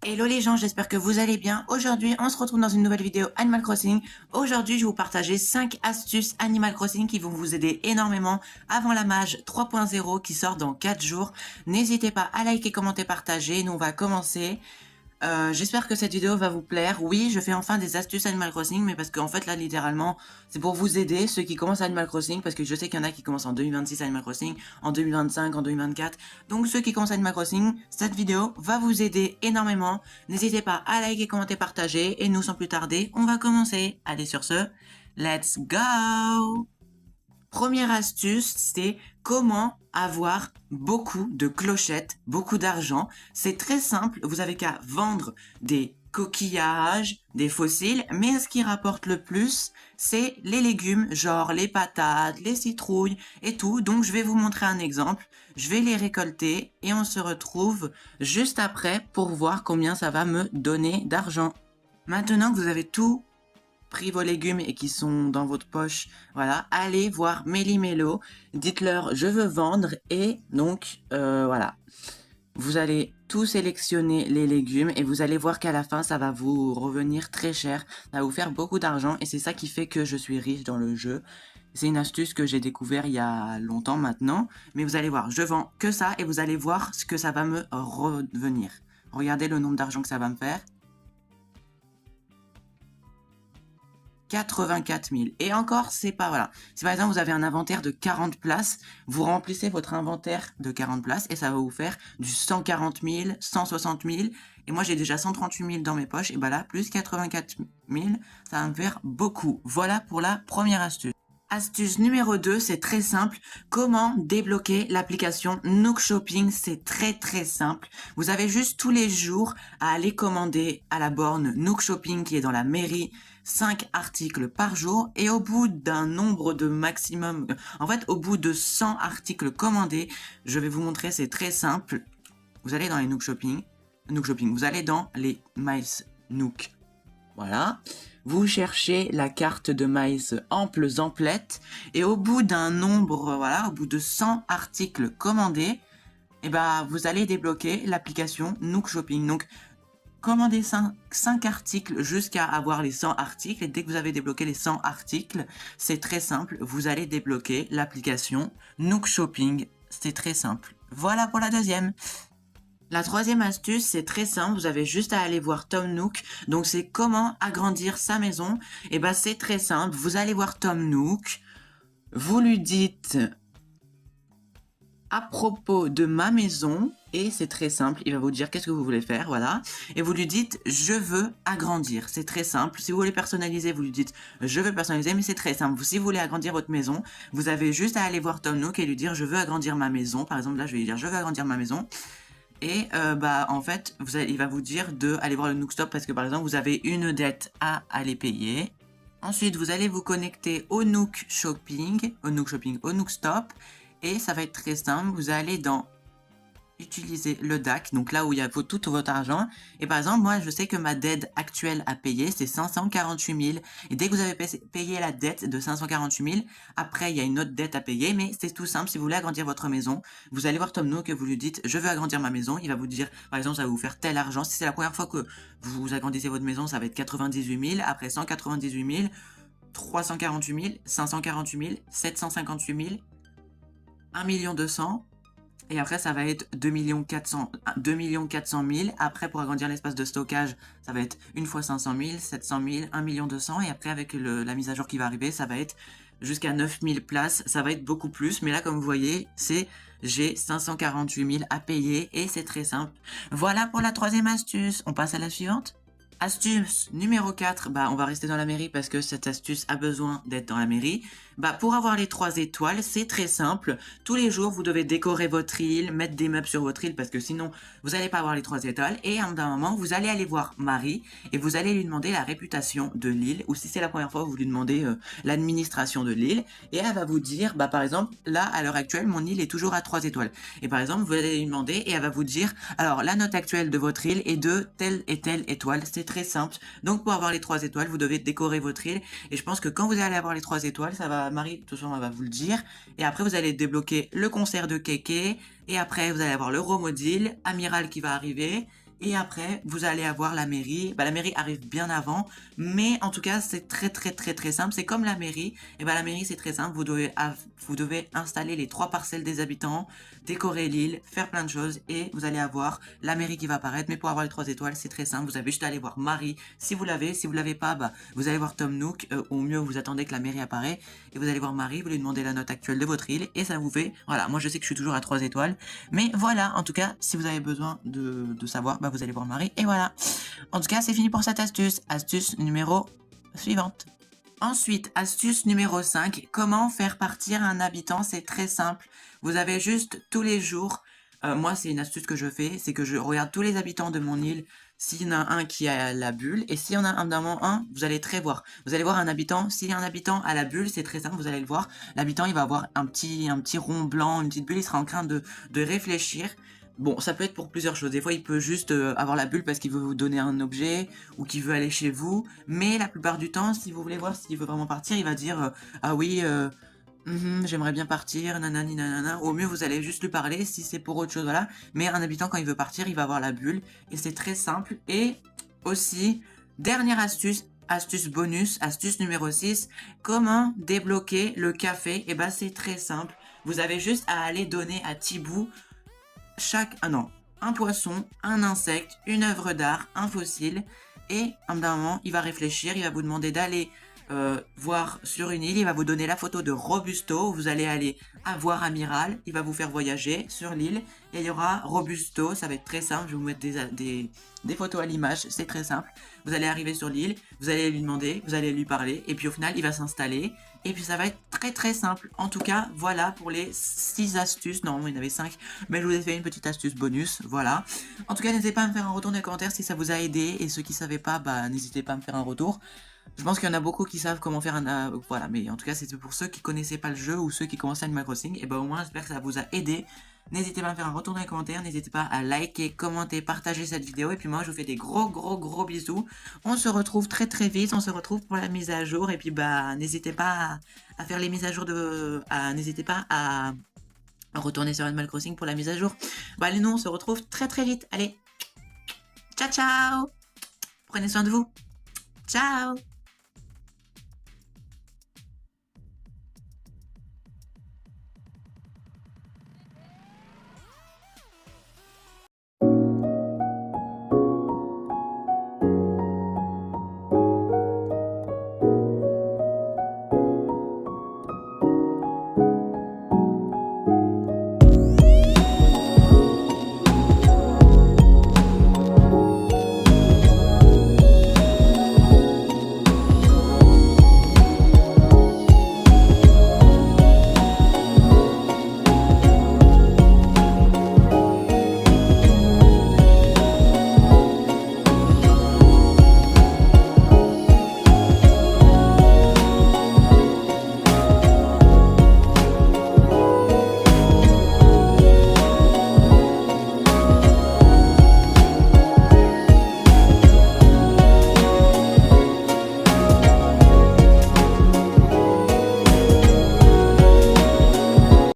Hello les gens, j'espère que vous allez bien. Aujourd'hui, on se retrouve dans une nouvelle vidéo Animal Crossing. Aujourd'hui, je vais vous partager 5 astuces Animal Crossing qui vont vous aider énormément avant la mage 3.0 qui sort dans 4 jours. N'hésitez pas à liker, commenter, partager. Nous, on va commencer. J'espère que cette vidéo va vous plaire. Oui, je fais enfin des astuces Animal Crossing, mais parce qu'en fait là, littéralement, c'est pour vous aider, ceux qui commencent Animal Crossing, parce que je sais qu'il y en a qui commencent en 2026 Animal Crossing, en 2025, en 2024. Donc ceux qui commencent Animal Crossing, cette vidéo va vous aider énormément. N'hésitez pas à liker, commenter, partager, et nous, sans plus tarder, on va commencer. Allez, sur ce, let's go! Première astuce, c'est comment avoir beaucoup de clochettes, beaucoup d'argent. C'est très simple, vous avez qu'à vendre des coquillages, des fossiles, mais ce qui rapporte le plus, c'est les légumes, genre les patates, les citrouilles et tout. Donc je vais vous montrer un exemple, je vais les récolter et on se retrouve juste après pour voir combien ça va me donner d'argent. Maintenant que vous avez tout pris vos légumes et qui sont dans votre poche, voilà, allez voir Méli Mélo, dites-leur je veux vendre et donc voilà, vous allez tout sélectionner les légumes et vous allez voir qu'à la fin ça va vous revenir très cher, ça va vous faire beaucoup d'argent et c'est ça qui fait que je suis riche dans le jeu. C'est une astuce que j'ai découvert il y a longtemps maintenant, mais vous allez voir, je vends que ça et vous allez voir ce que ça va me revenir. Regardez le nombre d'argent que ça va me faire. 84 000. Et encore, c'est pas, voilà. Si par exemple vous avez un inventaire de 40 places, vous remplissez votre inventaire de 40 places et ça va vous faire du 140 000, 160 000. Et moi, j'ai déjà 138 000 dans mes poches. Et bah là, plus 84 000, ça va me faire beaucoup. Voilà pour la première astuce. Astuce numéro 2, c'est très simple. Comment débloquer l'application Nook Shopping? C'est très simple. Vous avez juste tous les jours à aller commander à la borne Nook Shopping qui est dans la mairie 5 articles par jour et au bout d'un nombre de maximum, en fait au bout de 100 articles commandés, je vais vous montrer, c'est très simple. Vous allez dans les Nook Shopping, vous allez dans les Miles Nook. Voilà, vous cherchez la carte de maïs ample emplette et au bout d'un nombre, voilà, au bout de 100 articles commandés, et ben vous allez débloquer l'application Nook Shopping. Donc commandez 5 articles jusqu'à avoir les 100 articles et dès que vous avez débloqué les 100 articles, c'est très simple, vous allez débloquer l'application Nook Shopping. C'est très simple. Voilà pour la deuxième. La troisième astuce, c'est très simple, vous avez juste à aller voir Tom Nook. Donc c'est comment agrandir sa maison. Et ben c'est très simple, vous allez voir Tom Nook, vous lui dites à propos de ma maison, et c'est très simple, il va vous dire qu'est-ce que vous voulez faire, voilà, et vous lui dites je veux agrandir, c'est très simple. Si vous voulez personnaliser, vous lui dites je veux personnaliser, mais c'est très simple. Si vous voulez agrandir votre maison, vous avez juste à aller voir Tom Nook et lui dire je veux agrandir ma maison. Par exemple là je vais lui dire je veux agrandir ma maison. Et bah en fait, il va vous dire de aller voir le Nook Stop parce que par exemple vous avez une dette à aller payer. Ensuite, vous allez vous connecter au Nook Shopping, au Nook Stop, et ça va être très simple. Vous allez dans utiliser le DAC, donc là où il y a tout votre argent. Et par exemple, moi, je sais que ma dette actuelle à payer, c'est 548 000. Et dès que vous avez payé la dette de 548 000, après, il y a une autre dette à payer, mais c'est tout simple. Si vous voulez agrandir votre maison, vous allez voir Tom Nook et vous lui dites, je veux agrandir ma maison. Il va vous dire, par exemple, ça va vous faire tel argent. Si c'est la première fois que vous agrandissez votre maison, ça va être 98 000. Après 198 000, 348 000, 548 000, 758 000, 1 200 000. Et après, ça va être 2 400 000. Après, pour agrandir l'espace de stockage, ça va être une fois 500 000, 700 000, 1 200 000. Et après, avec la mise à jour qui va arriver, ça va être jusqu'à 9 000 places. Ça va être beaucoup plus. Mais là, comme vous voyez, j'ai 548 000 à payer et c'est très simple. Voilà pour la troisième astuce. On passe à la suivante. Astuce numéro 4, bah on va rester dans la mairie parce que cette astuce a besoin d'être dans la mairie. Bah pour avoir les 3 étoiles, c'est très simple. Tous les jours, vous devez décorer votre île, mettre des meubles sur votre île parce que sinon, vous n'allez pas avoir les 3 étoiles. Et à un moment, vous allez aller voir Marie et vous allez lui demander la réputation de l'île. Ou si c'est la première fois, vous lui demandez l'administration de l'île. Et elle va vous dire, bah par exemple, là, à l'heure actuelle, mon île est toujours à 3 étoiles. Et par exemple, vous allez lui demander et elle va vous dire, alors la note actuelle de votre île est de telle et telle étoile. C'est très simple. Donc pour avoir les 3 étoiles, vous devez décorer votre île. Et je pense que quand vous allez avoir les 3 étoiles, ça va, Marie, de toute façon, elle va vous le dire. Et après, vous allez débloquer le concert de Kéké. Et après, vous allez avoir le Romodile, Amiral qui va arriver. Et après, vous allez avoir la mairie. Bah, la mairie arrive bien avant, mais en tout cas, c'est très simple. C'est comme la mairie. Et bah, la mairie, c'est très simple. Vous devez installer les 3 parcelles des habitants, décorer l'île, faire plein de choses, et vous allez avoir la mairie qui va apparaître. Mais pour avoir les 3 étoiles, c'est très simple. Vous avez juste à aller voir Marie si vous l'avez. Si vous l'avez pas, bah, vous allez voir Tom Nook. Au mieux, vous attendez que la mairie apparaît, et vous allez voir Marie. Vous lui demandez la note actuelle de votre île, et ça vous fait. Voilà, moi je sais que je suis toujours à 3 étoiles, mais voilà. En tout cas, si vous avez besoin de savoir, bah, vous allez voir Marie, et voilà. En tout cas, c'est fini pour cette astuce. Astuce numéro suivante. Ensuite, astuce numéro 5, comment faire partir un habitant, c'est très simple. Vous avez juste tous les jours, moi c'est une astuce que je fais, c'est que je regarde tous les habitants de mon île, s'il y en a un qui a la bulle, et s'il y en a un, vous allez très voir. Vous allez voir un habitant, s'il y a un habitant à la bulle, c'est très simple, vous allez le voir. L'habitant, il va avoir un petit rond blanc, une petite bulle, il sera en train de réfléchir. Bon, ça peut être pour plusieurs choses. Des fois, il peut juste avoir la bulle parce qu'il veut vous donner un objet ou qu'il veut aller chez vous. Mais la plupart du temps, si vous voulez voir s'il veut vraiment partir, il va dire ah oui, j'aimerais bien partir, nanani nanana. Au mieux, vous allez juste lui parler si c'est pour autre chose, voilà. Mais un habitant, quand il veut partir, il va avoir la bulle. Et c'est très simple. Et aussi, dernière astuce. Astuce bonus, astuce numéro 6, comment débloquer le café? Et bah c'est très simple, vous avez juste à aller donner à Tibou un poisson, un insecte, une œuvre d'art, un fossile, et d'un moment, il va réfléchir, il va vous demander d'aller voir sur une île, il va vous donner la photo de Robusto, vous allez aller à voir Amiral, il va vous faire voyager sur l'île, et il y aura Robusto, ça va être très simple, je vais vous mettre des photos à l'image, c'est très simple, vous allez arriver sur l'île, vous allez lui demander, vous allez lui parler, et puis au final, il va s'installer, et puis ça va être très simple. En tout cas, voilà pour les 6 astuces, non, il y en avait 5, mais je vous ai fait une petite astuce bonus, voilà. En tout cas, n'hésitez pas à me faire un retour dans les commentaires si ça vous a aidé, et ceux qui ne savaient pas, bah n'hésitez pas à me faire un retour. Je pense qu'il y en a beaucoup qui savent comment faire un... voilà, mais en tout cas, c'était pour ceux qui connaissaient pas le jeu ou ceux qui commençaient Animal Crossing. Et bah au moins, j'espère que ça vous a aidé. N'hésitez pas à me faire un retour dans les commentaires. N'hésitez pas à liker, commenter, partager cette vidéo. Et puis moi, je vous fais des gros bisous. On se retrouve très vite. On se retrouve pour la mise à jour. Et puis bah, n'hésitez pas à faire les mises à jour de... n'hésitez pas à retourner sur Animal Crossing pour la mise à jour. Bah allez, nous, on se retrouve très vite. Allez, ciao Prenez soin de vous. Ciao.